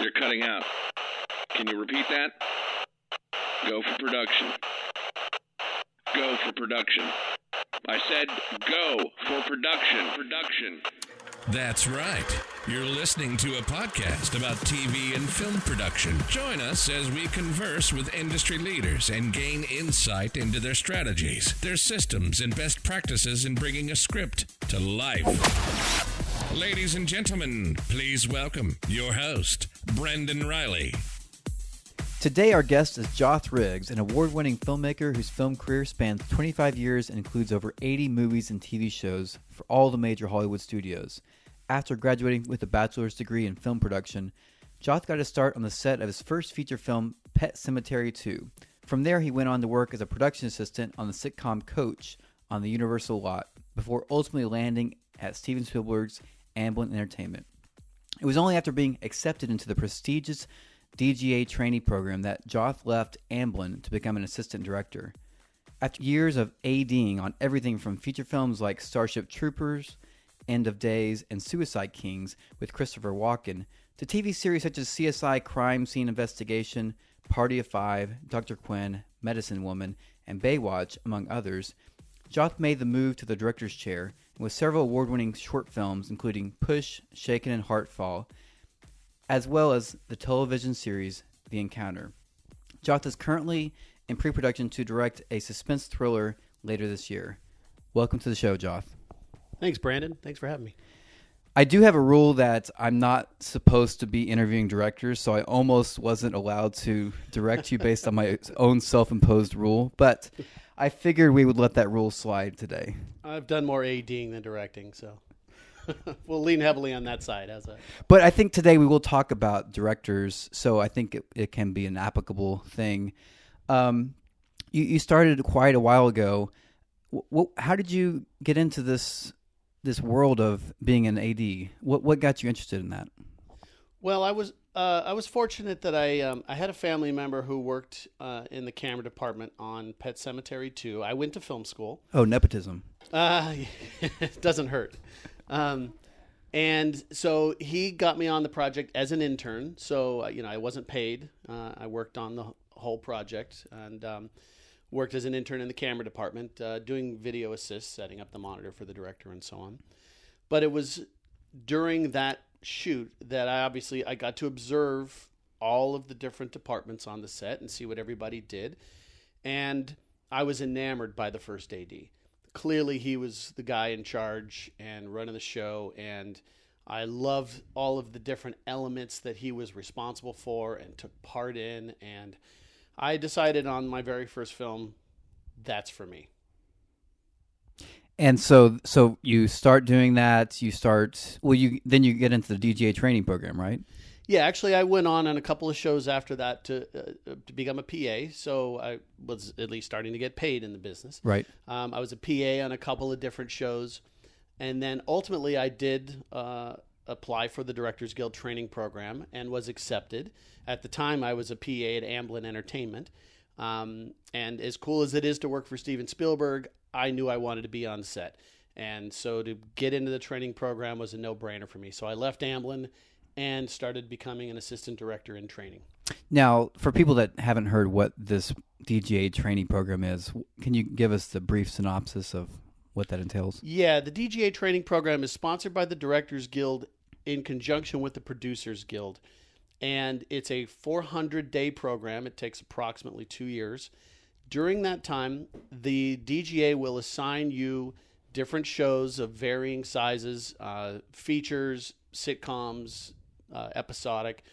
You're cutting out. Can you repeat that? Go for production. Go for production. I said go for production. Production. That's right. You're listening to a podcast about TV and film production. Join us as we converse with industry leaders and gain insight into their strategies, their systems, and best practices in bringing a script to life. Ladies and gentlemen, please welcome your host, Brendan Riley. Today our guest is Joth Riggs, an award-winning filmmaker whose film career spans 25 years and includes over 80 movies and TV shows for all the major Hollywood studios. After graduating with a bachelor's degree in film production, Joth got his start on the set of his first feature film, Pet Sematary II. From there, he went on to work as a production assistant on the sitcom Coach on the Universal lot, before ultimately landing at Steven Spielberg's Amblin Entertainment. It was only after being accepted into the prestigious Dga Training Program that Joth left Amblin to become an assistant director. After years of A.D.ing on everything from feature films like Starship Troopers, End of Days, and Suicide Kings with Christopher Walken, to TV series such as CSI Crime Scene Investigation, Party of Five, Dr. Quinn, Medicine Woman, and Baywatch, among others, Joth made the move to the director's chair, and with several award-winning short films including Push, Shaken, and Heartfall, as well as the television series The Encounter. Joth is currently in pre-production to direct a suspense thriller later this year. Welcome to the show, Joth. Thanks, Brandon. Thanks for having me. I do have a rule that I'm not supposed to be interviewing directors, so I almost wasn't allowed to direct you based on my own self-imposed rule, but I figured we would let that rule slide today. I've done more A.D.ing than directing, so we'll lean heavily on that side. How's that? But I think today we will talk about directors, so I think it can be an applicable thing. You started quite a while ago. How did you get into this world of being an AD? What got you interested in that? Well, I was fortunate that I had a family member who worked in the camera department on Pet Sematary II. I went to film school. Oh, nepotism. It doesn't hurt. And so he got me on the project as an intern. So, I wasn't paid. I worked on the whole project and worked as an intern in the camera department, doing video assist, setting up the monitor for the director and so on. But it was during that shoot that I got to observe all of the different departments on the set and see what everybody did. And I was enamored by the first AD. Clearly, he was the guy in charge and running the show, and I loved all of the different elements that he was responsible for and took part in, and I decided on my very first film, that's for me. And so you start doing that, you get into the Dga Training Program, right? Yeah, actually, I went on a couple of shows after that to become a PA, so I was at least starting to get paid in the business. Right. I was a PA on a couple of different shows, and then ultimately I did apply for the Directors Guild Training Program and was accepted. At the time, I was a PA at Amblin Entertainment, and as cool as it is to work for Steven Spielberg, I knew I wanted to be on set, and so to get into the training program was a no-brainer for me. So I left Amblin and started becoming an assistant director in training. Now, for people that haven't heard what this Dga Training Program is, can you give us the brief synopsis of what that entails? Yeah, the Dga Training Program is sponsored by the Directors Guild in conjunction with the Producers Guild, and it's a 400-day program. It takes approximately 2 years. During that time, the DGA will assign you different shows of varying sizes, features, sitcoms, episodic,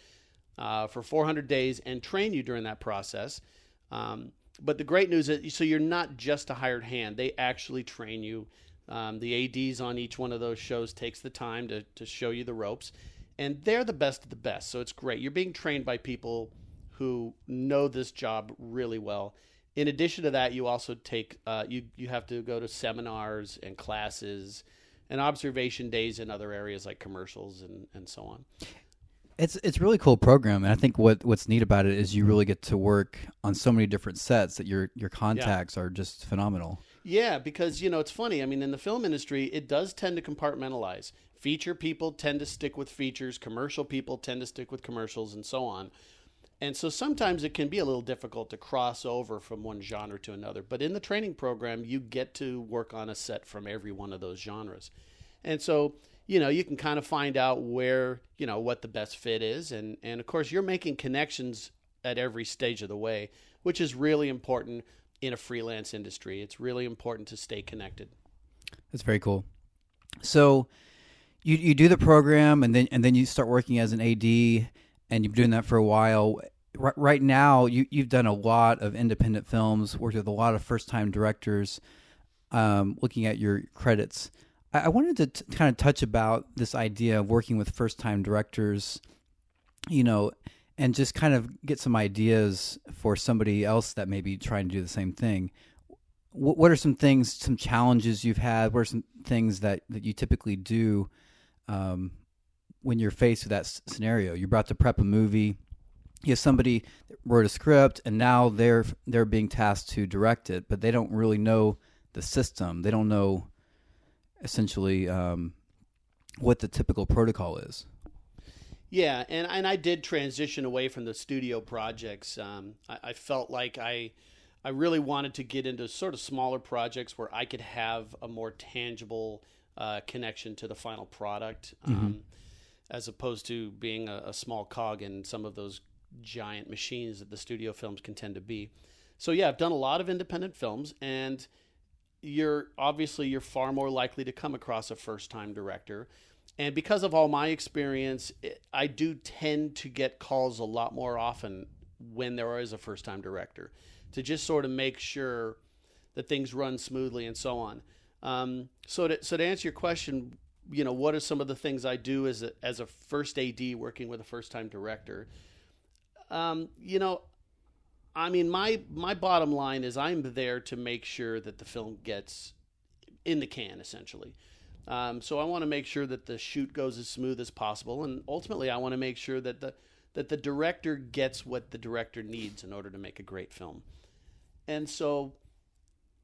for 400 days and train you during that process. But the great news is, so you're not just a hired hand. They actually train you. The ADs on each one of those shows takes the time to show you the ropes. And they're the best of the best, so it's great. You're being trained by people who know this job really well. In addition to that, you also take you have to go to seminars and classes and observation days in other areas like commercials and so on. It's a really cool program, and I think what's neat about it is you really get to work on so many different sets that your contacts are just phenomenal. Yeah, because it's funny. I mean, in the film industry, it does tend to compartmentalize. Feature people tend to stick with features, commercial people tend to stick with commercials, and so on. And so sometimes it can be a little difficult to cross over from one genre to another. But in the training program, you get to work on a set from every one of those genres. And so, you can kind of find out where, what the best fit is. And of course, you're making connections at every stage of the way, which is really important in a freelance industry. It's really important to stay connected. That's very cool. So you do the program, and then you start working as an AD, and you've been doing that for a while. Right now, you've done a lot of independent films, worked with a lot of first-time directors. Looking at your credits, I wanted to kind of touch about this idea of working with first-time directors, and just kind of get some ideas for somebody else that may be trying to do the same thing. What are some things, some challenges you've had? What are some things that you typically do when you're faced with that scenario? You're about to prep a movie. You have somebody that wrote a script, and now they're being tasked to direct it, but they don't really know the system. They don't know essentially what the typical protocol is. Yeah, and I did transition away from the studio projects. I felt like I really wanted to get into sort of smaller projects where I could have a more tangible connection to the final product, as opposed to being a small cog in some of those giant machines that the studio films can tend to be. So yeah, I've done a lot of independent films, and you're far more likely to come across a first-time director. And because of all my experience, I do tend to get calls a lot more often when there is a first-time director, to just sort of make sure that things run smoothly and so on. So to answer your question, what are some of the things I do as a first AD working with a first-time director? My bottom line is I'm there to make sure that the film gets in the can, essentially. So I want to make sure that the shoot goes as smooth as possible, and ultimately I want to make sure that the director gets what the director needs in order to make a great film. And so,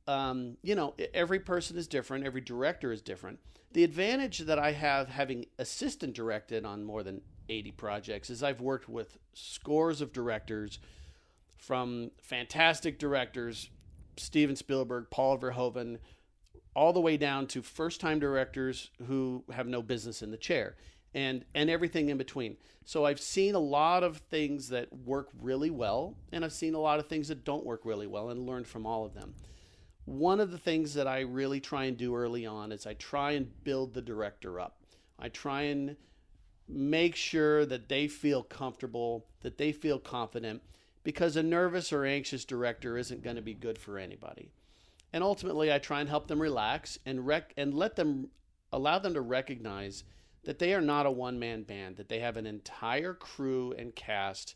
every person is different, every director is different. The advantage that I have having assistant directed on more than 80 projects is I've worked with scores of directors, from fantastic directors, Steven Spielberg, Paul Verhoeven, all the way down to first-time directors who have no business in the chair, and everything in between. So I've seen a lot of things that work really well, and I've seen a lot of things that don't work really well, and learned from all of them. One of the things that I really try and do early on is I try and build the director up. I try and make sure that they feel comfortable, that they feel confident, because a nervous or anxious director isn't going to be good for anybody. And ultimately, I try and help them relax and allow them to recognize that they are not a one-man band, that they have an entire crew and cast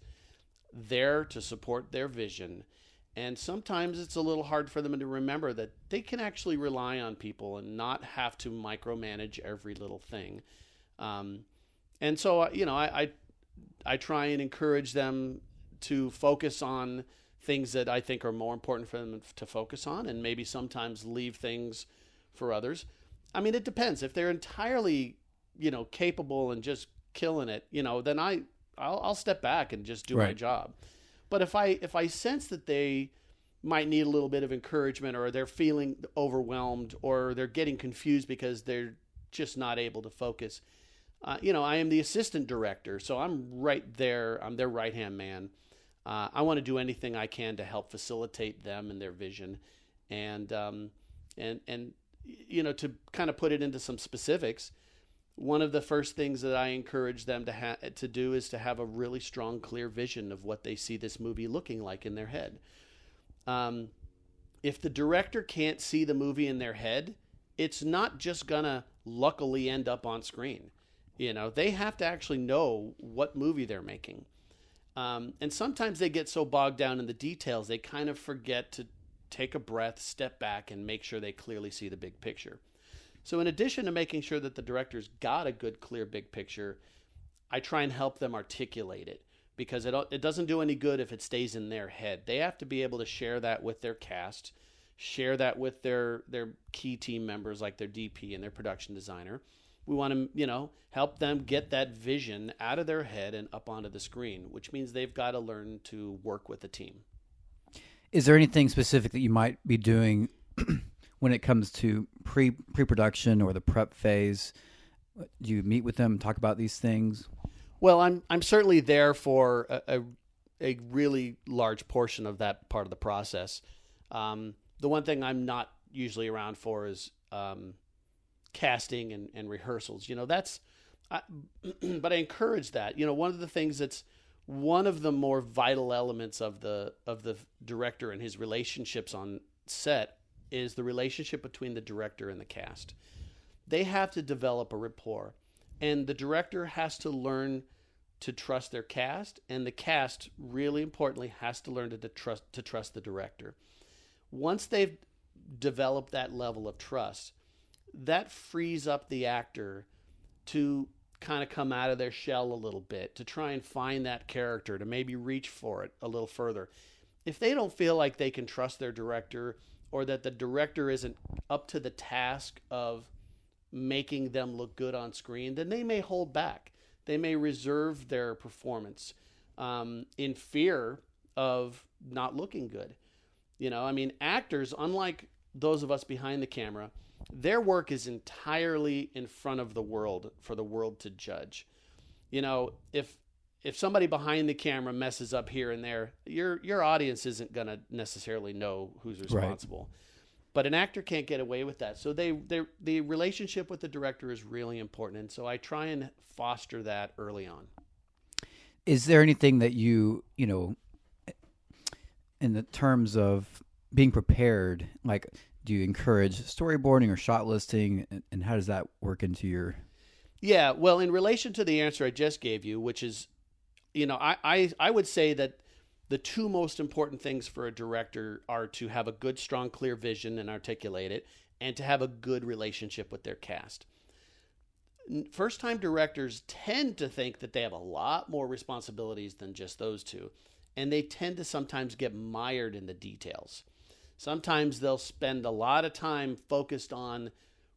there to support their vision. And sometimes it's a little hard for them to remember that they can actually rely on people and not have to micromanage every little thing. And so, I try and encourage them to focus on things that I think are more important for them to focus on, and maybe sometimes leave things for others. I mean, it depends. If they're entirely, capable and just killing it, then I'll step back and just do my job. But if I sense that they might need a little bit of encouragement, or they're feeling overwhelmed, or they're getting confused because they're just not able to focus, I am the assistant director, so I'm right there. I'm their right-hand man. I want to do anything I can to help facilitate them and their vision, and to kind of put it into some specifics. One of the first things that I encourage them to do is to have a really strong, clear vision of what they see this movie looking like in their head. If the director can't see the movie in their head, it's not just gonna luckily end up on screen. They have to actually know what movie they're making. And sometimes they get so bogged down in the details, they kind of forget to take a breath, step back, and make sure they clearly see the big picture. So in addition to making sure that the director's got a good, clear, big picture, I try and help them articulate it, because it doesn't do any good if it stays in their head. They have to be able to share that with their cast, share that with their key team members like their DP and their production designer, We want to, help them get that vision out of their head and up onto the screen, which means they've got to learn to work with a team. Is there anything specific that you might be doing when it comes to pre-production or the prep phase? Do you meet with them and talk about these things? Well, I'm certainly there for a really large portion of that part of the process. The one thing I'm not usually around for is casting and rehearsals. But I encourage that. One of the things that's one of the more vital elements of the director and his relationships on set is the relationship between the director and the cast. They have to develop a rapport, and the director has to learn to trust their cast, and the cast, really importantly, has to learn to trust the director. Once they've developed that level of trust, that frees up the actor to kind of come out of their shell a little bit, to try and find that character, to maybe reach for it a little further. If they don't feel like they can trust their director, or that the director isn't up to the task of making them look good on screen, then they may hold back. They may reserve their performance in fear of not looking good. Actors, unlike those of us behind the camera, their work is entirely in front of the world for the world to judge. If somebody behind the camera messes up here and there, your audience isn't going to necessarily know who's responsible. Right. But an actor can't get away with that. So the relationship with the director is really important. And so I try and foster that early on. Is there anything that you in the terms of being prepared, like do you encourage storyboarding or shot listing, and how does that work into your... Yeah, well, in relation to the answer I just gave you, which is, I would say that the two most important things for a director are to have a good, strong, clear vision and articulate it, and to have a good relationship with their cast. First-time directors tend to think that they have a lot more responsibilities than just those two, and they tend to sometimes get mired in the details. Sometimes they'll spend a lot of time focused on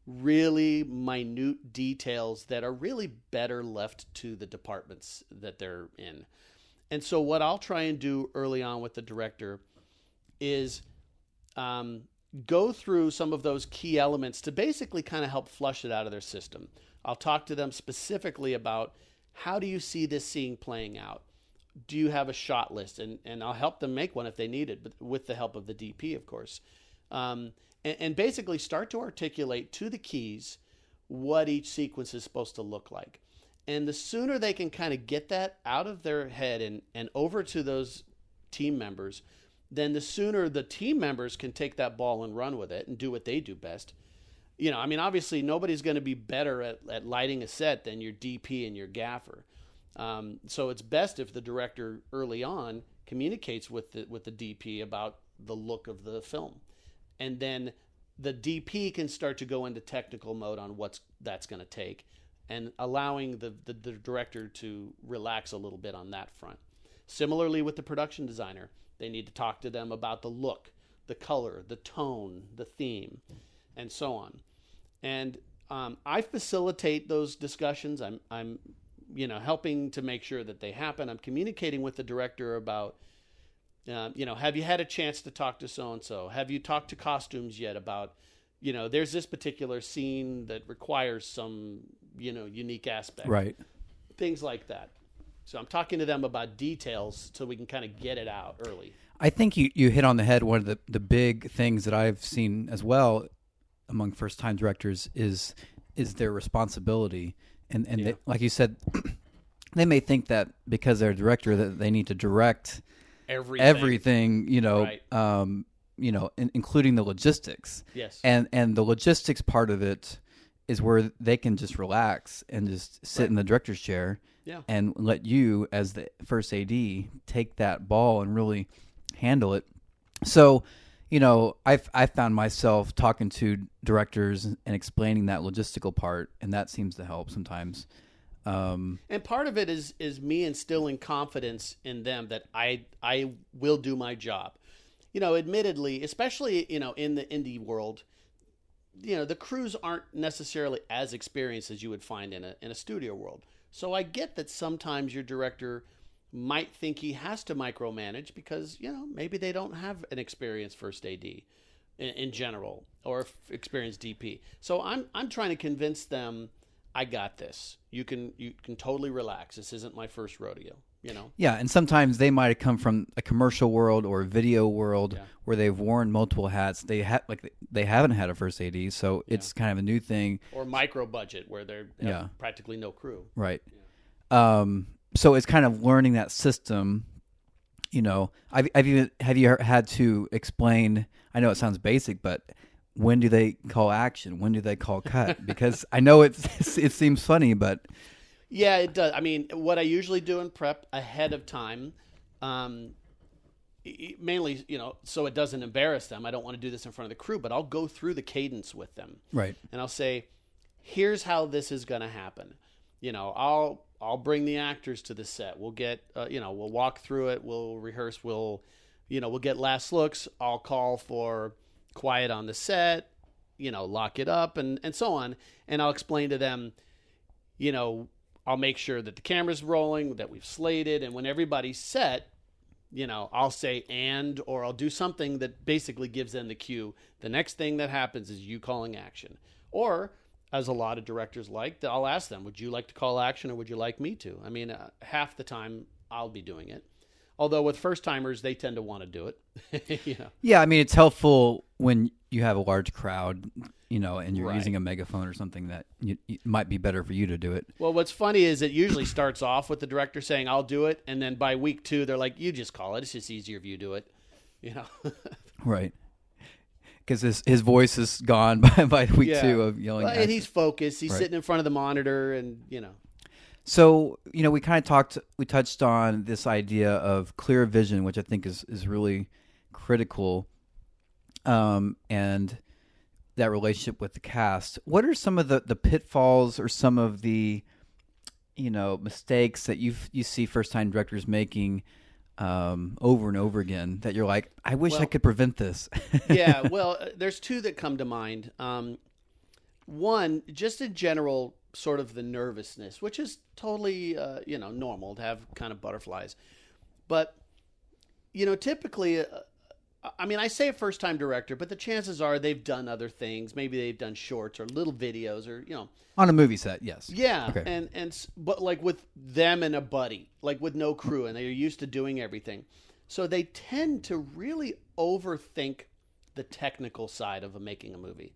really minute details that are really better left to the departments that they're in. And so what I'll try and do early on with the director is go through some of those key elements to basically kind of help flush it out of their system. I'll talk to them specifically about, how do you see this scene playing out? Do you have a shot list? And I'll help them make one if they need it, but with the help of the DP, of course. And basically start to articulate to the keys what each sequence is supposed to look like. And the sooner they can kind of get that out of their head and over to those team members, then the sooner the team members can take that ball and run with it and do what they do best. Obviously nobody's going to be better at lighting a set than your DP and your gaffer. So it's best if the director early on communicates with the DP about the look of the film. And then the DP can start to go into technical mode on what that's going to take, and allowing the director to relax a little bit on that front. Similarly with the production designer, they need to talk to them about the look, the color, the tone, the theme, and so on. And I facilitate those discussions. I'm helping to make sure that they happen. I'm communicating with the director about, have you had a chance to talk to so-and-so? Have you talked to costumes yet about, there's this particular scene that requires some, unique aspect. Right. Things like that. So I'm talking to them about details so we can kind of get it out early. I think you hit on the head. One of the big things that I've seen as well among first-time directors is their responsibility. And Yeah. they, like you said, they may think that because they're a director that they need to direct everything, Right. Including the logistics. Yes. And the logistics part of it is where they can just relax and just sit Right. in the director's chair. Yeah. And let you, as the first AD, take that ball and really handle it. So, I found myself talking to directors and explaining that logistical part, and that seems to help sometimes. And part of it is me instilling confidence in them that I will do my job. Admittedly, especially, in the indie world, the crews aren't necessarily as experienced as you would find in a studio world. So I get that sometimes your director might think he has to micromanage because, maybe they don't have an experienced first AD in general, or experienced DP. So I'm trying to convince them, I got this. You can totally relax. This isn't my first rodeo, Yeah, and sometimes they might have come from a commercial world or a video world where they've worn multiple hats. They haven't had a first AD, so it's kind of a new thing. Or micro budget where they have practically no crew. Right. Yeah. So it's kind of learning that system. Have you had to explain? I know it sounds basic, but when do they call action? When do they call cut? Because I know it seems funny, but yeah, it does. I mean, what I usually do in prep ahead of time, mainly, so it doesn't embarrass them. I don't want to do this in front of the crew, but I'll go through the cadence with them. Right. And I'll say, here's how this is going to happen. I'll bring the actors to the set. We'll get, we'll walk through it. We'll rehearse. We'll get last looks. I'll call for quiet on the set, lock it up and so on. And I'll explain to them, I'll make sure that the camera's rolling, that we've slated. And when everybody's set, I'll say, or I'll do something that basically gives them the cue. The next thing that happens is you calling action. Or, as a lot of directors like, I'll ask them, would you like to call action or would you like me to? I mean, half the time I'll be doing it. Although with first-timers, they tend to want to do it. Yeah, I mean, it's helpful when you have a large crowd, and you're using a megaphone or something that it might be better for you to do it. Well, what's funny is it usually starts off with the director saying, I'll do it, and then by week 2, they're like, you just call it. It's just easier if you do it, Right. Because his voice is gone by week 2 of yelling. And he's focused. He's sitting in front of the monitor, and So, we kind of touched on this idea of clear vision, which I think is really critical, and that relationship with the cast. What are some of the pitfalls or some of the, mistakes that you see first-time directors making over and over again that you're like, I wish I could prevent this? Yeah, well, there's 2 that come to mind. One, just in general, sort of the nervousness, which is totally, normal to have kind of butterflies. But, typically, I say a first-time director, but the chances are they've done other things. Maybe they've done shorts or little videos or, On a movie set, yes. Yeah, okay. But like with them and a buddy, like with no crew, and they're used to doing everything. So they tend to really overthink the technical side of making a movie.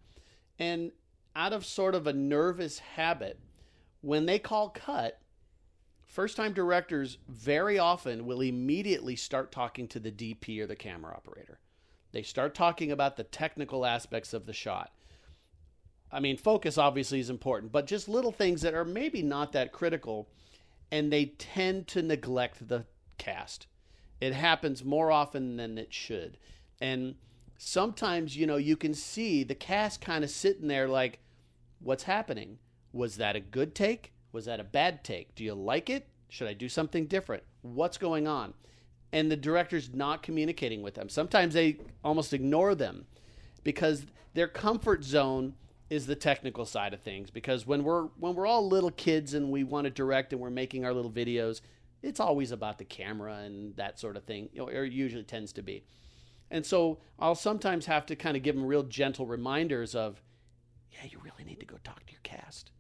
And out of sort of a nervous habit, when they call cut, first-time directors very often will immediately start talking to the DP or the camera operator. They start talking about the technical aspects of the shot. I mean, focus obviously is important, but just little things that are maybe not that critical, and they tend to neglect the cast. It happens more often than it should. And sometimes, you can see the cast kind of sitting there like, what's happening? Was that a good take? Was that a bad take? Do you like it? Should I do something different? What's going on? And the director's not communicating with them. Sometimes they almost ignore them because their comfort zone is the technical side of things. Because when we're all little kids and we want to direct and we're making our little videos, it's always about the camera and that sort of thing, or it usually tends to be. And so I'll sometimes have to kind of give them real gentle reminders of, yeah, you really need to go talk to your cast,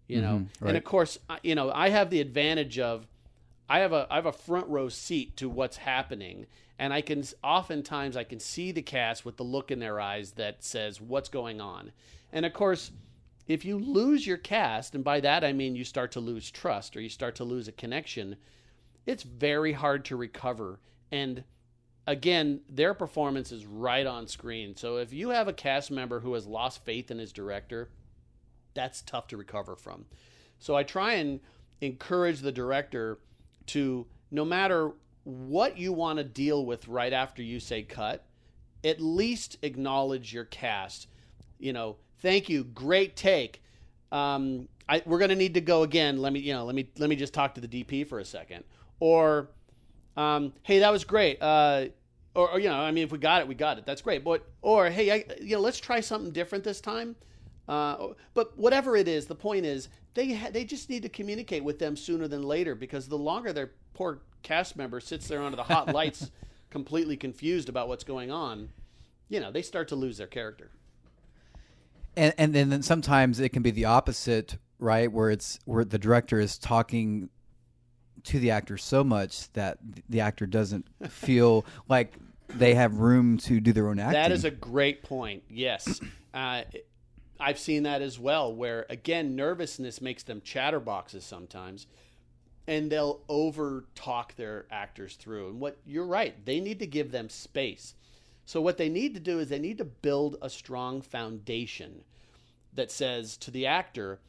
Right. And of course, I have the advantage of I have a front row seat to what's happening, and oftentimes I can see the cast with the look in their eyes that says what's going on. And of course, if you lose your cast, and by that I mean you start to lose trust or you start to lose a connection, it's very hard to recover. And again, their performance is right on screen. So if you have a cast member who has lost faith in his director, that's tough to recover from. So I try and encourage the director to, no matter what you want to deal with right after you say cut, at least acknowledge your cast. Thank you, great take. We're going to need to go again. Let me just talk to the DP for a second. Or, hey, that was great. If we got it, we got it. That's great. But, or, hey, let's try something different this time. But whatever it is, the point is they just need to communicate with them sooner than later, because the longer their poor cast member sits there under the hot lights, completely confused about what's going on, they start to lose their character. And then sometimes it can be the opposite, right? Where the director is talking to the actor so much that the actor doesn't feel like they have room to do their own acting. That is a great point. Yes. I've seen that as well, where, again, nervousness makes them chatterboxes sometimes, and they'll over-talk their actors through. And you're right, they need to give them space. So what they need to do is they need to build a strong foundation that says to the actor,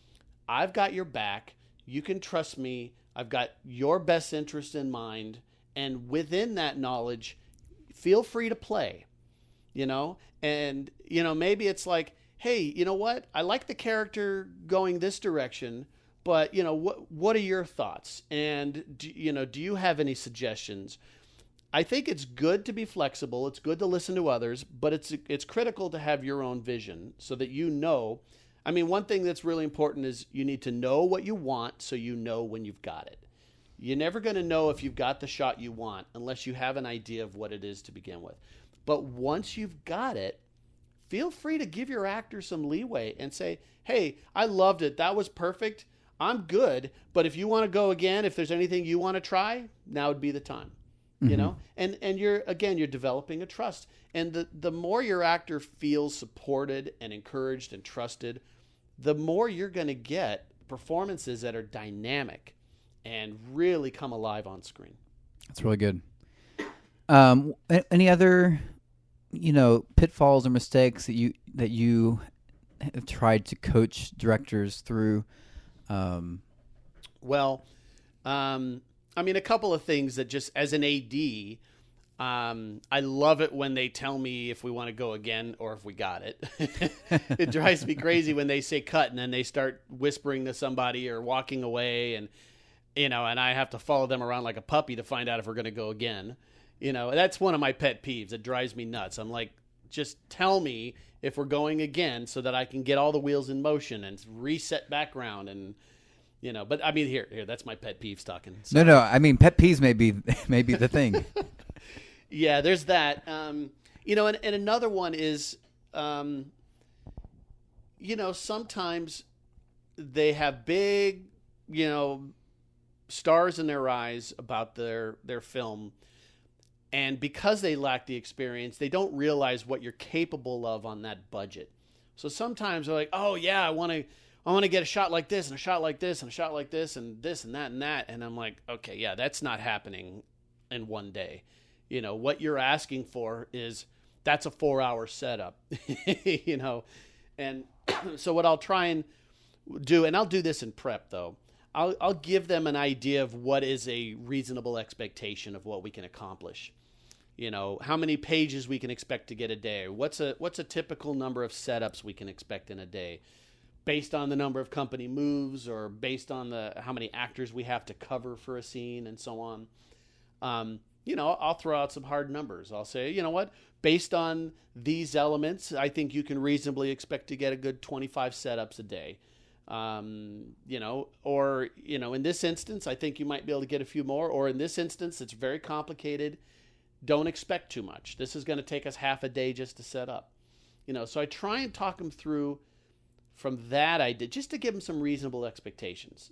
I've got your back, you can trust me, I've got your best interest in mind, and within that knowledge, feel free to play, And, maybe it's like, hey, you know what? I like the character going this direction, but, what are your thoughts? And, do you have any suggestions? I think it's good to be flexible. It's good to listen to others, but it's critical to have your own vision so that I mean, one thing that's really important is you need to know what you want so you know when you've got it. You're never going to know if you've got the shot you want unless you have an idea of what it is to begin with. But once you've got it, feel free to give your actor some leeway and say, hey, I loved it. That was perfect. I'm good. But if you want to go again, if there's anything you want to try, now would be the time. And you're developing a trust. And the more your actor feels supported and encouraged and trusted, the more you're going to get performances that are dynamic and really come alive on screen. That's really good. Any other, pitfalls or mistakes that you have tried to coach directors through? I mean, a couple of things that just as an AD, I love it when they tell me if we want to go again or if we got it. It drives me crazy when they say cut and then they start whispering to somebody or walking away and I have to follow them around like a puppy to find out if we're going to go again. That's one of my pet peeves. It drives me nuts. I'm like, just tell me if we're going again so that I can get all the wheels in motion and reset background and but I mean, here, that's my pet peeves talking. So. No, I mean, pet peeves may be the thing. Yeah, there's that. And another one is, sometimes they have big, stars in their eyes about their film. And because they lack the experience, they don't realize what you're capable of on that budget. So sometimes they're like, oh yeah, I want to get a shot like this and a shot like this and a shot like this and this and that and that. And I'm like, okay, yeah, that's not happening in one day. What you're asking for that's a 4-hour setup, And so what I'll try and do, and I'll do this in prep though, I'll give them an idea of what is a reasonable expectation of what we can accomplish. How many pages we can expect to get a day. What's a typical number of setups we can expect in a day, based on the number of company moves or based on how many actors we have to cover for a scene and so on. I'll throw out some hard numbers. I'll say, based on these elements, I think you can reasonably expect to get a good 25 setups a day. In this instance, I think you might be able to get a few more, or in this instance, it's very complicated. Don't expect too much. This is going to take us half a day just to set up. So I try and talk them through from that idea, just to give them some reasonable expectations,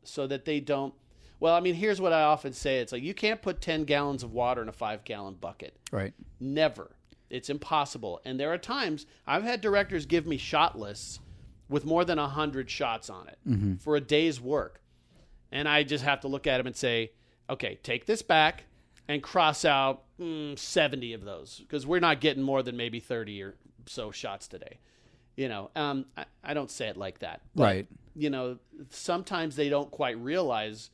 so that they don't. Well, I mean, here's what I often say. It's like, you can't put 10 gallons of water in a 5-gallon bucket. Right. Never. It's impossible. And there are times I've had directors give me shot lists with more than 100 shots on it for a day's work. And I just have to look at them and say, okay, take this back and cross out 70 of those, because we're not getting more than maybe 30 or so shots today. I don't say it like that. But, right. Sometimes they don't quite realize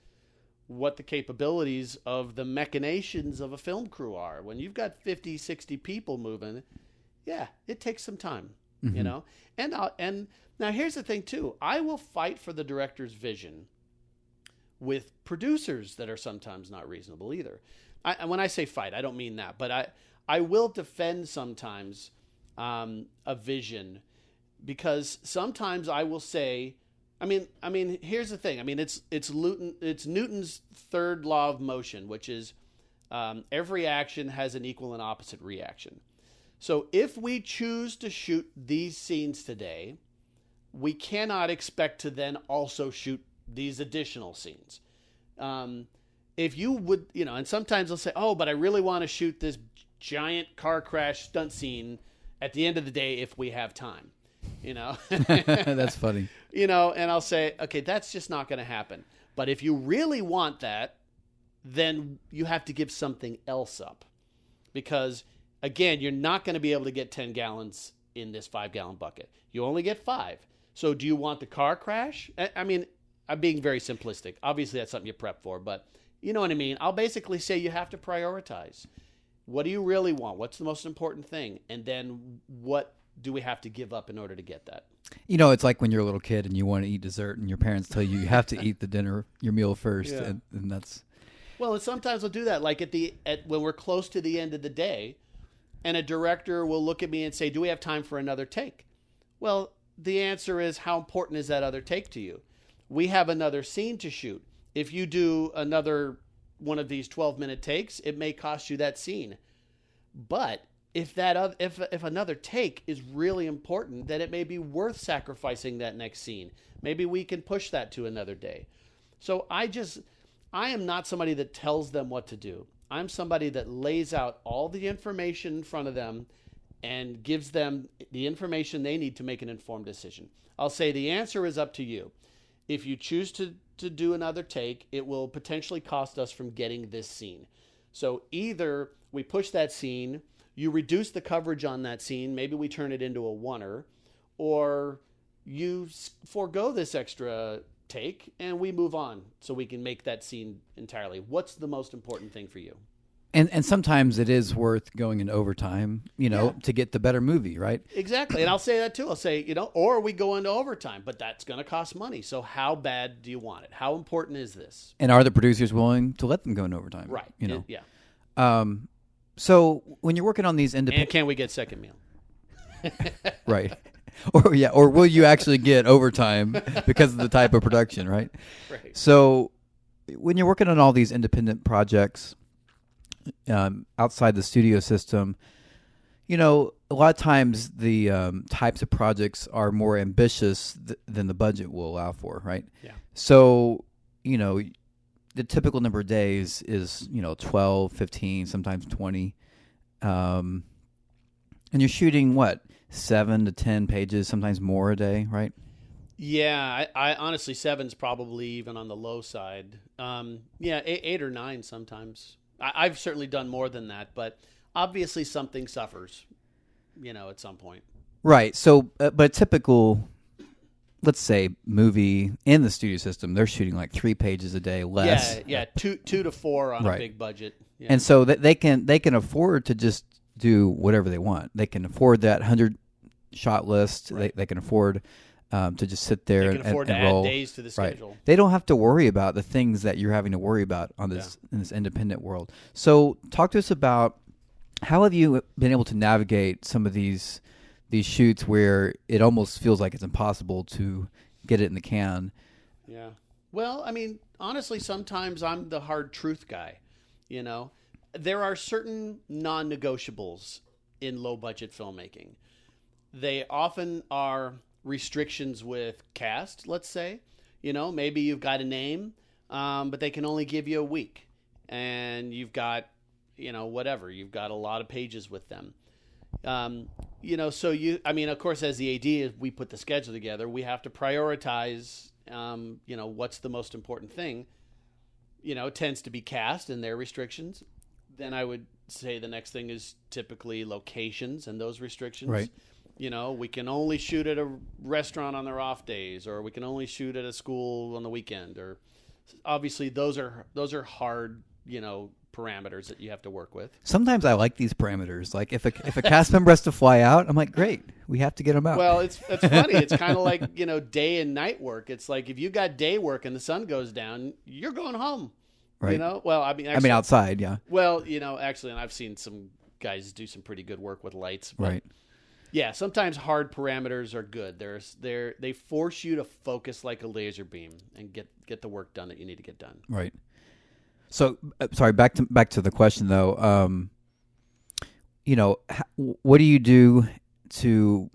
what the capabilities of the machinations of a film crew are. When you've got 50, 60 people moving, yeah, it takes some time, And now here's the thing too. I will fight for the director's vision with producers that are sometimes not reasonable either. When I say fight, I don't mean that, but I will defend sometimes a vision because sometimes I will say, I mean, here's the thing. I mean, it's Newton's third law of motion, which is every action has an equal and opposite reaction. So if we choose to shoot these scenes today, we cannot expect to then also shoot these additional scenes. If you would, and sometimes they'll say, oh, but I really want to shoot this giant car crash stunt scene at the end of the day if we have time, That's funny. And I'll say, okay, that's just not going to happen. But if you really want that, then you have to give something else up. Because, again, you're not going to be able to get 10 gallons in this 5-gallon bucket. You only get 5. So do you want the car crash? I mean, I'm being very simplistic. Obviously, that's something you prep for, but you know what I mean? I'll basically say you have to prioritize. What do you really want? What's the most important thing? And then what do we have to give up in order to get that? It's like when you're a little kid and you want to eat dessert and your parents tell you have to eat your meal first. Yeah. And that's... Well, and sometimes we'll do that. Like when we're close to the end of the day and a director will look at me and say, do we have time for another take? Well, the answer is, how important is that other take to you? We have another scene to shoot. If you do another one of these 12-minute takes, it may cost you that scene. But if another take is really important, then it may be worth sacrificing that next scene. Maybe we can push that to another day. So I am not somebody that tells them what to do. I'm somebody that lays out all the information in front of them and gives them the information they need to make an informed decision. I'll say the answer is up to you. If you choose to do another take, it will potentially cost us from getting this scene. So either we push that scene, you reduce the coverage on that scene, maybe we turn it into a oneer, or you forego this extra take and we move on so we can make that scene entirely. What's the most important thing for you? And sometimes it is worth going in overtime, to get the better movie, right? Exactly. And I'll say that too. I'll say, or we go into overtime, but that's going to cost money. So how bad do you want it? How important is this? And are the producers willing to let them go in overtime? Right. Yeah. So when you're working on these independent... And can we get second meal? Right. Or will you actually get overtime because of the type of production, right? Right. So when you're working on all these independent projects outside the studio system, a lot of times the types of projects are more ambitious than the budget will allow for, right? Yeah. So, the typical number of days is, 12, 15, sometimes 20. And you're shooting, 7 to 10 pages, sometimes more a day, right? Yeah, I honestly, 7's probably even on the low side. 8 or 9 sometimes. I've certainly done more than that, but obviously something suffers, at some point. Right. So, but typical, let's say, movie in the studio system, they're shooting like 3 pages a day less. Yeah, 2 to 4 on right. a big budget. Yeah. And so they can afford to just do whatever they want. They can afford that 100-shot list. Right. They can afford to just sit there they can afford and to roll. add days to the schedule. Right. They don't have to worry about the things that you're having to worry about on this in this independent world. So talk to us about how have you been able to navigate some of these shoots where it almost feels like it's impossible to get it in the can. Yeah. Well, I mean, honestly, sometimes I'm the hard truth guy, There are certain non-negotiables in low-budget filmmaking. They often are restrictions with cast, let's say. Maybe you've got a name, but they can only give you a week. And you've got, whatever. You've got a lot of pages with them. Of course, as the AD, we put the schedule together. We have to prioritize, what's the most important thing. It tends to be cast and their restrictions. Then I would say the next thing is typically locations and those restrictions. Right. We can only shoot at a restaurant on their off days, or we can only shoot at a school on the weekend. Or obviously those are hard, parameters that you have to work with. Sometimes I like these parameters. Like if a cast member has to fly out, I'm like, great, we have to get them out. Well, it's funny. It's kind of like, day and night work. It's like if you got day work and the sun goes down, you're going home. Right. Well, actually, outside, yeah. Well, actually, and I've seen some guys do some pretty good work with lights. Right. Yeah, sometimes hard parameters are good. They force you to focus like a laser beam and get the work done that you need to get done. Right. So, sorry, back to the question though. What do you do to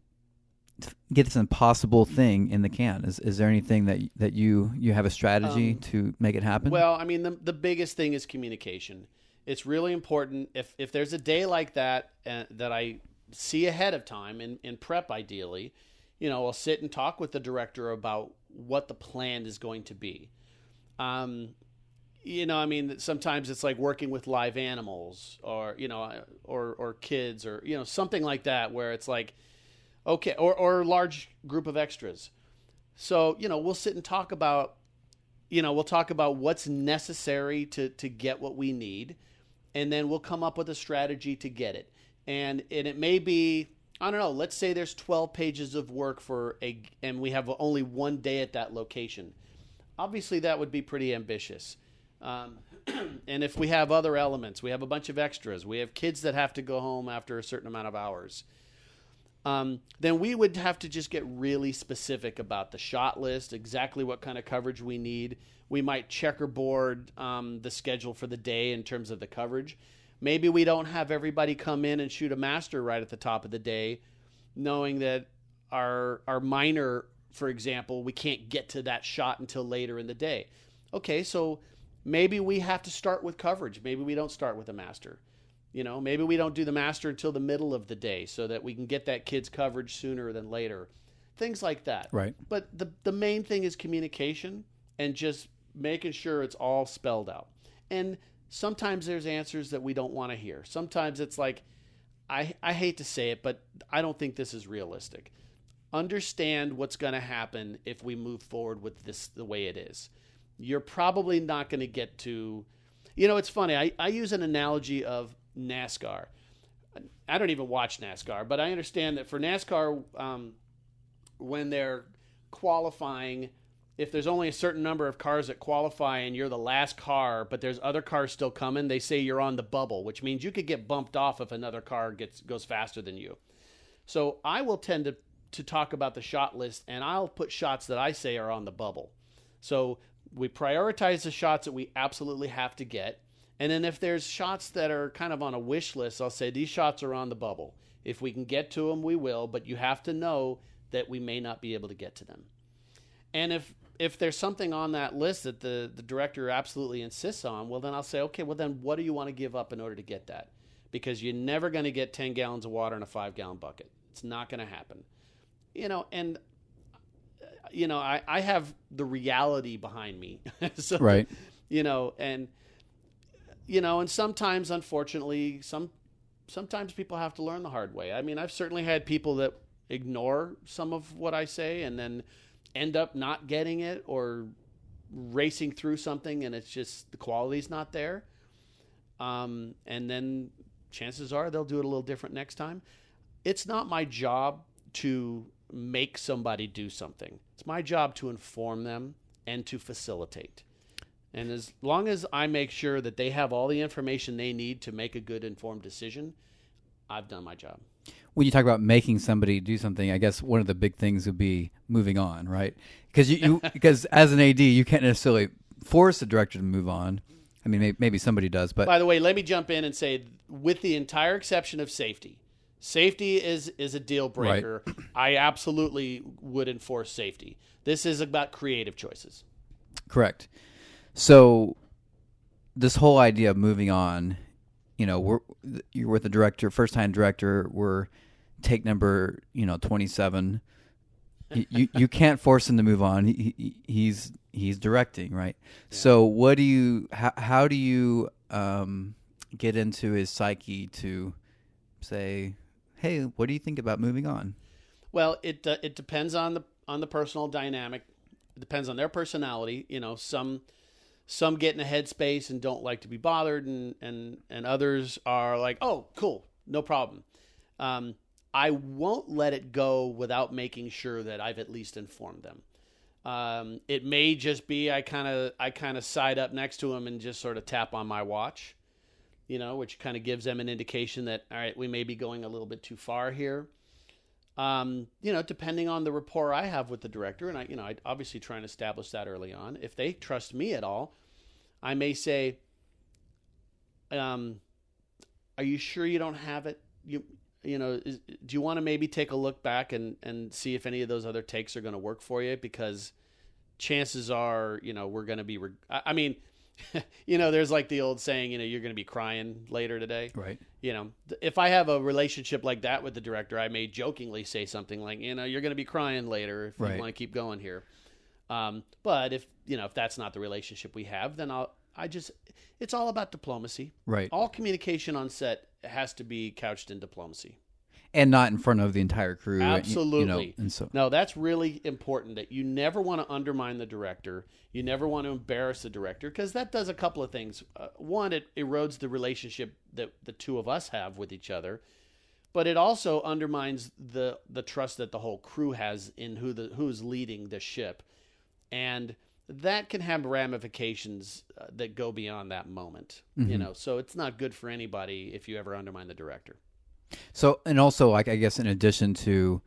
get this impossible thing in the can? Is there anything that you have a strategy to make it happen? Well, I mean, the biggest thing is communication. It's really important if there's a day like that that I see ahead of time in prep, ideally, I'll sit and talk with the director about what the plan is going to be. I mean, sometimes it's like working with live animals or kids or, something like that, where it's like, okay, or a large group of extras. So, we'll sit and talk about, we'll talk about what's necessary to get what we need. And then we'll come up with a strategy to get it. And it may be, I don't know, let's say there's 12 pages of work and we have only one day at that location. Obviously, that would be pretty ambitious. And if we have other elements, we have a bunch of extras, we have kids that have to go home after a certain amount of hours, then we would have to just get really specific about the shot list, exactly what kind of coverage we need. We might checkerboard the schedule for the day in terms of the coverage. Maybe we don't have everybody come in and shoot a master right at the top of the day, knowing that our minor, for example, we can't get to that shot until later in the day. Okay, so maybe we have to start with coverage. Maybe we don't start with a master. Maybe we don't do the master until the middle of the day so that we can get that kid's coverage sooner than later. Things like that. Right. But the main thing is communication and just making sure it's all spelled out. And sometimes there's answers that we don't want to hear. Sometimes it's like, I hate to say it, but I don't think this is realistic. Understand what's going to happen if we move forward with this the way it is. You're probably not going to get to... it's funny. I use an analogy of NASCAR. I don't even watch NASCAR, but I understand that for NASCAR, when they're qualifying, if there's only a certain number of cars that qualify and you're the last car, but there's other cars still coming, they say you're on the bubble, which means you could get bumped off if another car goes faster than you. So I will tend to talk about the shot list, and I'll put shots that I say are on the bubble. So we prioritize the shots that we absolutely have to get. And then if there's shots that are kind of on a wish list, I'll say these shots are on the bubble. If we can get to them, we will, but you have to know that we may not be able to get to them. And if there's something on that list that the director absolutely insists on, well, then I'll say, okay, well, then what do you want to give up in order to get that? Because you're never going to get 10 gallons of water in a 5-gallon bucket. It's not going to happen. I have the reality behind me. So, right. And sometimes, unfortunately, sometimes people have to learn the hard way. I mean, I've certainly had people that ignore some of what I say and then end up not getting it or racing through something, and it's just the quality's not there. And then chances are they'll do it a little different next time. It's not my job to make somebody do something. It's my job to inform them and to facilitate. And as long as I make sure that they have all the information they need to make a good informed decision, I've done my job. When you talk about making somebody do something, I guess one of the big things would be moving on, right? Because as an AD, you can't necessarily force the director to move on. I mean, maybe somebody does, but... By the way, let me jump in and say, with the entire exception of safety is a deal breaker. Right. I absolutely would enforce safety. This is about creative choices. Correct. So this whole idea of moving on, you're with the director, first-time director, we're take number, 27. You can't force him to move on. He's directing, right? Yeah. So how do you get into his psyche to say, hey, what do you think about moving on? Well, it depends on the personal dynamic. It depends on their personality. Some get in a headspace and don't like to be bothered, and others are like, oh, cool, no problem. I won't let it go without making sure that I've at least informed them. It may just be I kind of side up next to them and just sort of tap on my watch, which kind of gives them an indication that, all right, we may be going a little bit too far here. Depending on the rapport I have with the director, and I obviously try and establish that early on. If they trust me at all, I may say, are you sure you don't have it? Do you want to maybe take a look back and see if any of those other takes are going to work for you? Because chances are, we're going to be, there's like the old saying, you're going to be crying later today. Right. If I have a relationship like that with the director, I may jokingly say something like, you're going to be crying later if you want to keep going here. But if that's not the relationship we have, then it's all about diplomacy. Right. All communication on set has to be couched in diplomacy. And not in front of the entire crew. Absolutely. And no, that's really important, that you never want to undermine the director. You never want to embarrass the director, because that does a couple of things. One, it erodes the relationship that the two of us have with each other. But it also undermines the trust that the whole crew has in who's leading the ship. And that can have ramifications that go beyond that moment. Mm-hmm. So it's not good for anybody if you ever undermine the director. So, and also, like, I guess in addition to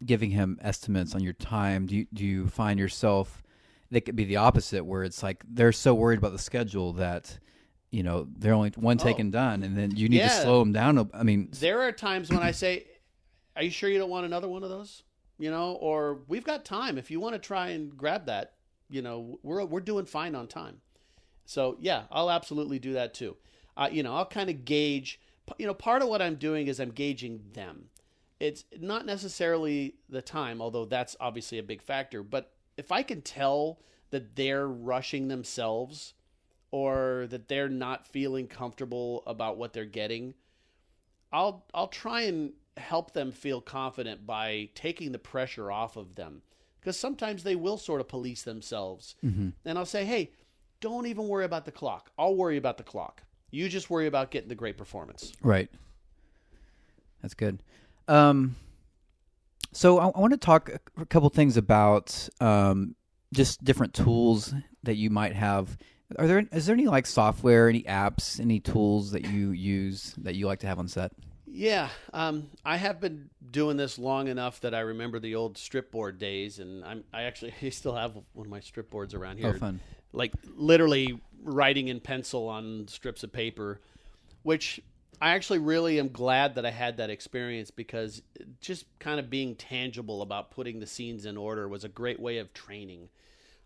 giving him estimates on your time, do you find yourself, that could be the opposite, where it's like they're so worried about the schedule that, they're only one take and done, and then you need to slow them down. I mean, there are times when I say, are you sure you don't want another one of those? Or we've got time. If you want to try and grab that, we're doing fine on time. So yeah, I'll absolutely do that too. I'll kind of gauge, part of what I'm doing is I'm gauging them. It's not necessarily the time, although that's obviously a big factor. But if I can tell that they're rushing themselves, or that they're not feeling comfortable about what they're getting, I'll try and help them feel confident by taking the pressure off of them, because sometimes they will sort of police themselves. Mm-hmm. And I'll say, hey, don't even worry about the clock. I'll worry about the clock. You just worry about getting the great performance. Right. That's good. So I want to talk a couple things about just different tools that you might have. Is there any like software, any apps, any tools that you use that you like to have on set? Yeah, I have been doing this long enough that I remember the old strip board days, and I still have one of my strip boards around here. Oh, fun! Like literally writing in pencil on strips of paper, which I actually really am glad that I had that experience, because just kind of being tangible about putting the scenes in order was a great way of training.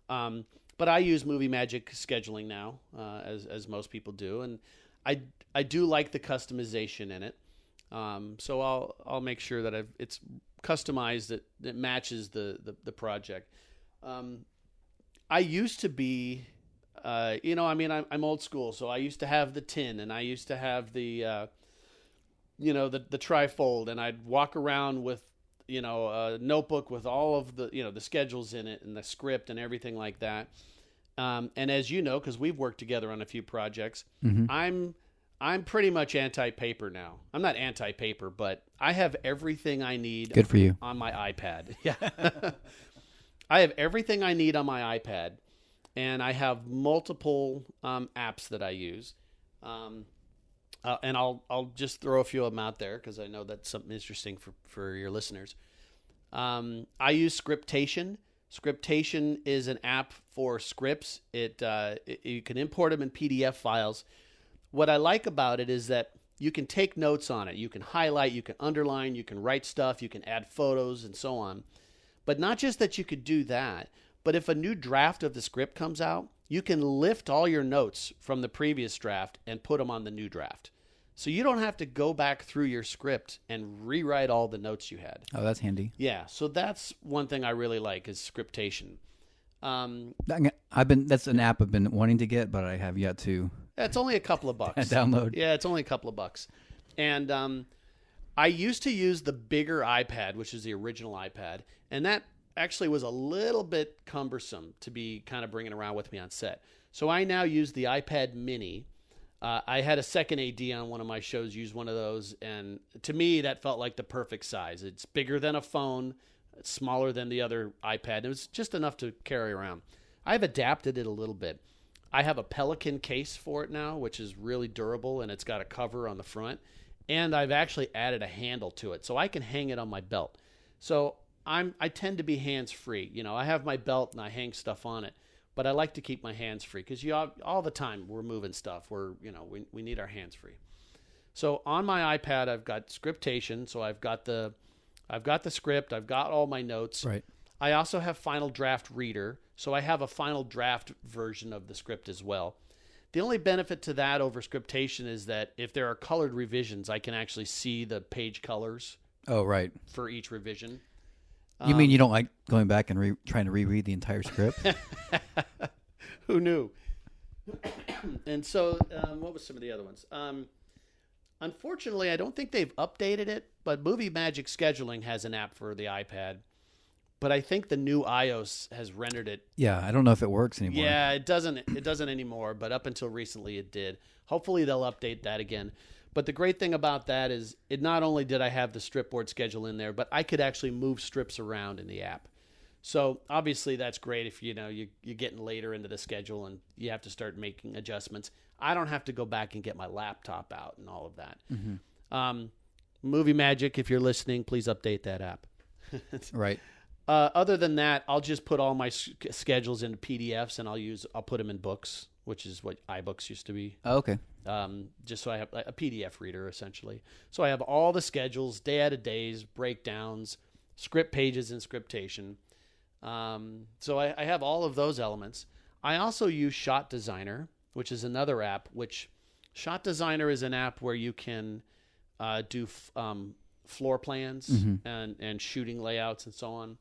But I use Movie Magic scheduling now, as most people do, and I do like the customization in it. So I'll make sure that it's customized, that it matches the project. I used to be, I'm old school, so I used to have the tin, and I used to have the trifold, and I'd walk around with, a notebook with all of the schedules in it and the script and everything like that. And as you know, because we've worked together on a few projects, Mm-hmm. I'm pretty much anti-paper now. I'm not anti-paper, but I have everything I need. Good for you. On my iPad. Yeah. I have everything I need on my iPad, and I have multiple apps that I use. And I'll just throw a few of them out there, because I know that's something interesting for your listeners. I use Scriptation. Scriptation is an app for scripts. You can import them in PDF files. What I like about it is that you can take notes on it. You can highlight, you can underline, you can write stuff, you can add photos, and so on. But not just that you could do that, but if a new draft of the script comes out, you can lift all your notes from the previous draft and put them on the new draft. So you don't have to go back through your script and rewrite all the notes you had. Oh, that's handy. Yeah, so that's one thing I really like, is Scriptation. That's an app I've been wanting to get, but I have yet to. It's only a couple of bucks. Download. Yeah, it's only a couple of bucks. And I used to use the bigger iPad, which is the original iPad, and that actually was a little bit cumbersome to be kind of bringing around with me on set. So I now use the iPad mini. I had a second A.D. on one of my shows use one of those, and to me that felt like the perfect size. It's bigger than a phone, it's smaller than the other iPad. It was just enough to carry around. I've adapted it a little bit. I have a Pelican case for it now, which is really durable, and it's got a cover on the front. and I've actually added a handle to it, so I can hang it on my belt. So I tend to be hands-free. You know, I have my belt and I hang stuff on it, but I like to keep my hands free because all the time we're moving stuff. We need our hands free. So on my iPad, I've got Scriptation. So I've got the script. I've got all my notes. Right. I also have Final Draft Reader. So I have a Final Draft version of the script as well. The only benefit to that over Scriptation is that if there are colored revisions, I can actually see the page colors. Oh, right. For each revision. You mean you don't like going back and trying to reread the entire script? Who knew? And so, what was some of the other ones? Unfortunately, I don't think they've updated it, but Movie Magic Scheduling has an app for the iPad. But I think the new iOS has rendered it. Yeah, I don't know if it works anymore. Yeah, it doesn't anymore, but up until recently it did. Hopefully they'll update that again. But the great thing about that is it not only did I have the strip board schedule in there, but I could actually move strips around in the app. So obviously that's great if you're getting later into the schedule and you have to start making adjustments. I don't have to go back and get my laptop out and all of that. Mm-hmm. Movie Magic, if you're listening, please update that app. Right. Other than that, I'll just put all my schedules into PDFs and I'll put them in books, which is what iBooks used to be. Oh, okay. Just so I have a PDF reader, essentially. So I have all the schedules, day-out-of-days, breakdowns, script pages in Scriptation. So I have all of those elements. I also use Shot Designer, which is another app, Shot Designer is an app where you can do floor plans and shooting layouts and so on.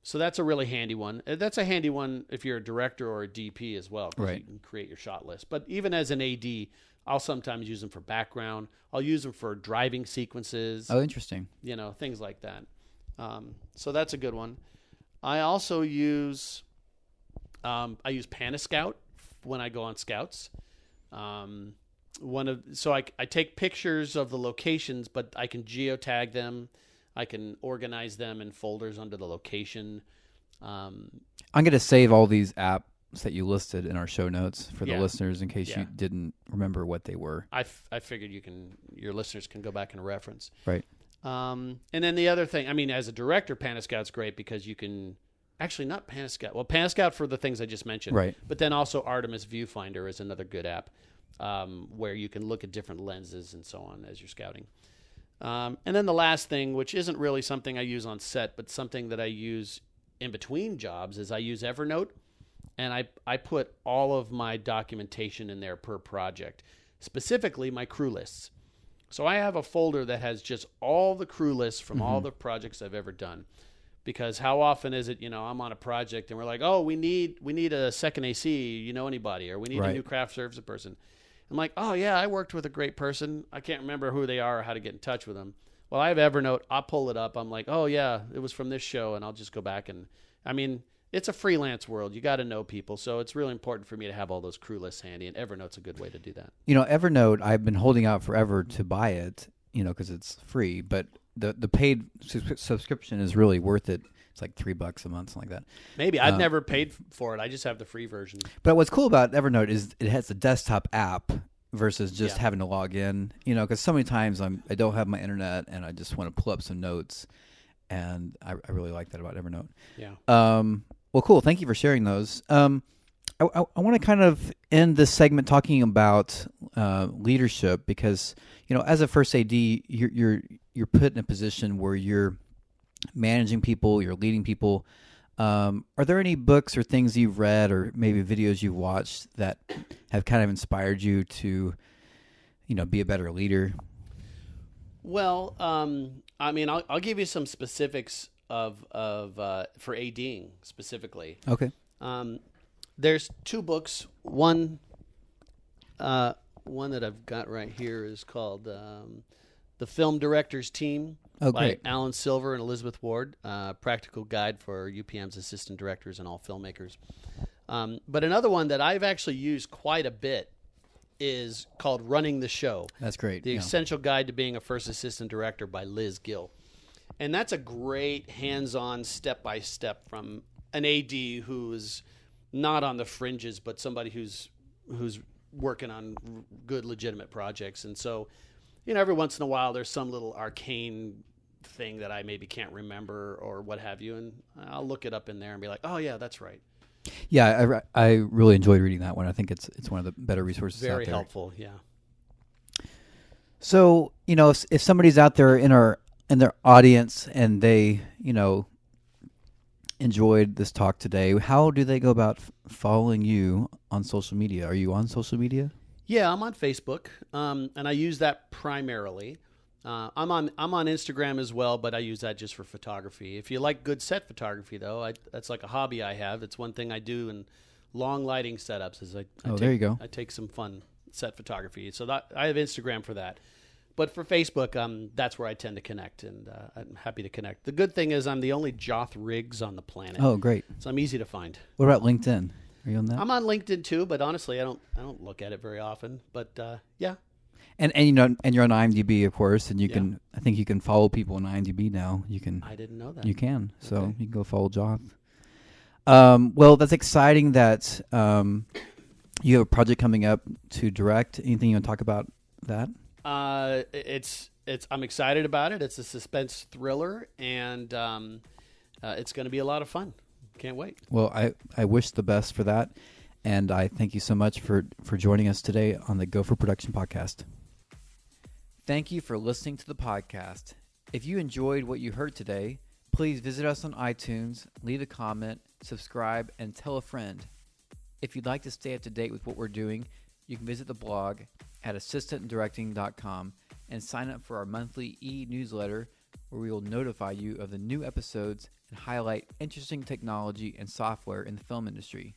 So that's a really handy one. That's a handy one if you're a director or a DP as well, because you can create your shot list. But even as an AD, I'll sometimes use them for background. I'll use them for driving sequences. Oh, interesting. Things like that. So that's a good one. I also use Pana Scout when I go on scouts. I take pictures of the locations, but I can geotag them. I can organize them in folders under the location. I'm going to save all these apps that you listed in our show notes for the listeners in case you didn't remember what they were. I figured your listeners can go back and reference. Right. And then the other thing, as a director, Pana Scout's great because you can actually not Pana Scout. Well, Pana Scout for the things I just mentioned. Right. But then also Artemis Viewfinder is another good app where you can look at different lenses and so on as you're scouting. And then the last thing, which isn't really something I use on set, but something that I use in between jobs, is I use Evernote, and I put all of my documentation in there per project, specifically my crew lists. So I have a folder that has just all the crew lists from all the projects I've ever done. Because how often is it, I'm on a project and we're like, oh, we need a second AC, anybody, or we need a new craft service person. I'm like, oh, yeah, I worked with a great person. I can't remember who they are or how to get in touch with them. Well, I have Evernote. I'll pull it up. I'm like, oh, yeah, it was from this show, and I'll just go back. And, it's a freelance world. You got to know people. So it's really important for me to have all those crew lists handy, and Evernote's a good way to do that. Evernote, I've been holding out forever to buy it, because it's free. But the paid subscription is really worth it. It's like $3 a month, something like that. Maybe. I've never paid for it. I just have the free version. But what's cool about Evernote is it has a desktop app versus just having to log in. Because so many times I don't have my internet and I just want to pull up some notes, and I really like that about Evernote. Yeah. Well, cool. Thank you for sharing those. I want to kind of end this segment talking about leadership because as a first AD, you're put in a position where you're managing people, you're leading people. Are there any books or things you've read or maybe videos you've watched that have kind of inspired you to, be a better leader? Well, I'll give you some specifics for A.D.ing specifically. Okay. There's two books. One that I've got right here is called The Film Director's Team. Oh, by great. Alan Silver and Elizabeth Ward, practical guide for UPM's assistant directors and all filmmakers. But another one that I've actually used quite a bit is called Running the Show. That's great. The Essential Guide to Being a First Assistant Director by Liz Gill. And that's a great hands-on, step-by-step from an AD who's not on the fringes, but somebody who's working on good, legitimate projects. And so every once in a while there's some little arcane thing that I maybe can't remember or what have you, and I'll look it up in there and be like, oh yeah, that's right. Yeah, I really enjoyed reading that one. I think it's one of the better resources out there. Very helpful, yeah. So, if somebody's out there in their audience and they, enjoyed this talk today, how do they go about following you on social media? Are you on social media? Yeah, I'm on Facebook, and I use that primarily. I'm on Instagram as well, but I use that just for photography. If you like good set photography, though, that's like a hobby I have. It's one thing I do in long lighting setups. There you go. I take some fun set photography, so that I have Instagram for that. But for Facebook, that's where I tend to connect, and I'm happy to connect. The good thing is I'm the only Joth Riggs on the planet. Oh, great! So I'm easy to find. What about LinkedIn? Are you on that? I'm on LinkedIn too, but honestly, I don't look at it very often. But yeah. And you're on IMDb, of course, and you can. I think you can follow people on IMDb now. You can. I didn't know that. You can. So Okay. you can go follow Joth. Well, that's exciting that you have a project coming up to direct. Anything you want to talk about that? I'm excited about it. It's a suspense thriller, and it's going to be a lot of fun. Can't wait. Well, I wish the best for that, and I thank you so much for joining us today on the Go for Production podcast. Thank you for listening to the podcast. If you enjoyed what you heard today, please visit us on iTunes, leave a comment, subscribe, and tell a friend. If you'd like to stay up to date with what we're doing, you can visit the blog at assistantdirecting.com and sign up for our monthly e-newsletter where we will notify you of the new episodes and highlight interesting technology and software in the film industry.